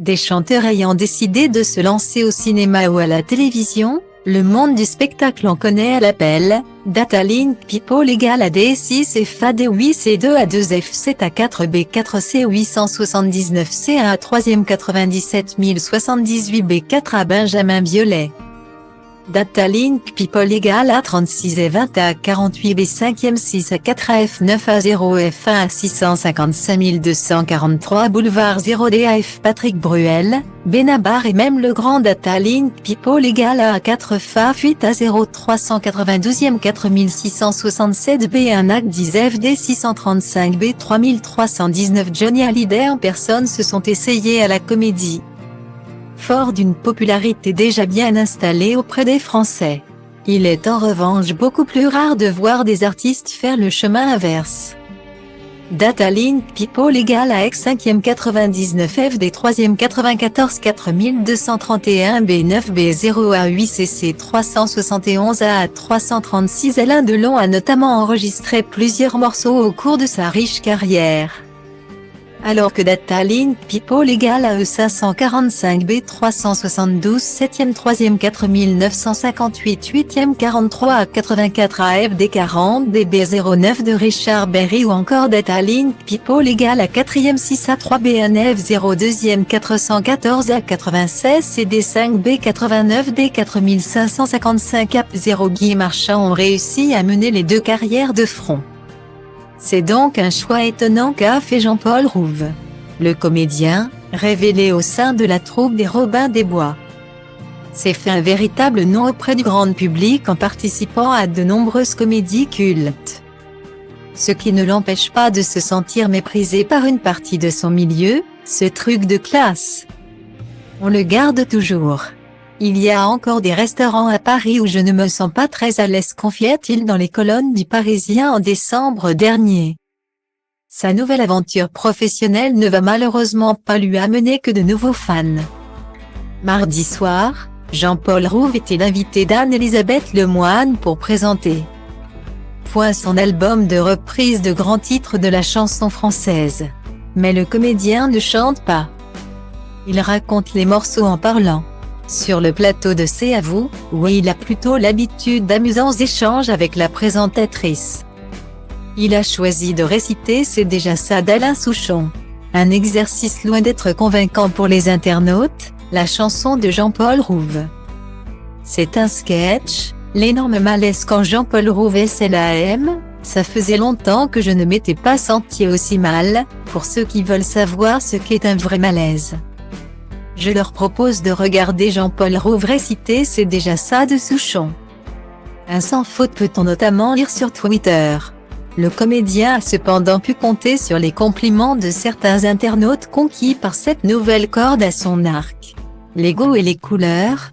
Des chanteurs ayant décidé de se lancer au cinéma ou à la télévision, le monde du spectacle en connaît à l'appel. Datalink People égale AD6 FAD8 C2A2F7A4B4 C879 C1 3e 97 078 B4 à Benjamin Biolay. Datalink People égale A36 F20 à 48 B5e 6 à 4 à F9 à 0 F1 à 655 243 boulevard 0 DAF Patrick Bruel, Benabar et même le grand Datalink People égale à 4 FA8 à 0 392e 4667 B1 AC 10 FD 635 B 3319 Johnny Hallyday en personne se sont essayés à la comédie. Fort d'une popularité déjà bien installée auprès des Français. Il est en revanche beaucoup plus rare de voir des artistes faire le chemin inverse. Datalink People égale à X 5e 99 FD 3e 94 4231 B9 B0 A8 CC 371 A 336 Alain Delon a notamment enregistré plusieurs morceaux au cours de sa riche carrière. Alors que Datalink People égale à E545 B372 7e 3e 4958 8e 43 à 84 AFD 40 DB09 de Richard Berry ou encore Datalink People égale à 4e 6 à 3 BNF 02e 414 à 96 CD5 B89 D 4555 AP 0 Guy Marchand ont réussi à mener les deux carrières de front. C'est donc un choix étonnant qu'a fait Jean-Paul Rouve. Le comédien, révélé au sein de la troupe des Robins des Bois, s'est fait un véritable nom auprès du grand public en participant à de nombreuses comédies cultes. Ce qui ne l'empêche pas de se sentir méprisé par une partie de son milieu, ce truc de classe. On le garde toujours. Il y a encore des restaurants à Paris où je ne me sens pas très à l'aise, confia-t-il dans les colonnes du Parisien en décembre dernier. Sa nouvelle aventure professionnelle ne va malheureusement pas lui amener que de nouveaux fans. Mardi soir, Jean-Paul Rouve était l'invité d'Anne-Elisabeth Lemoine pour présenter son album de reprise de grands titres de la chanson française. Mais le comédien ne chante pas. Il raconte les morceaux en parlant. Sur le plateau de C'est à vous, où il a plutôt l'habitude d'amusants échanges avec la présentatrice. Il a choisi de réciter C'est déjà ça d'Alain Souchon. Un exercice loin d'être convaincant pour les internautes, la chanson de Jean-Paul Rouve. C'est un sketch, l'énorme malaise quand Jean-Paul Rouve SLAM, ça faisait longtemps que je ne m'étais pas senti aussi mal, pour ceux qui veulent savoir ce qu'est un vrai malaise. Je leur propose de regarder Jean-Paul Rouve réciter C'est déjà ça de Souchon. Un sans faute peut-on notamment lire sur Twitter. Le comédien a cependant pu compter sur les compliments de certains internautes conquis par cette nouvelle corde à son arc. Les goûts et les couleurs,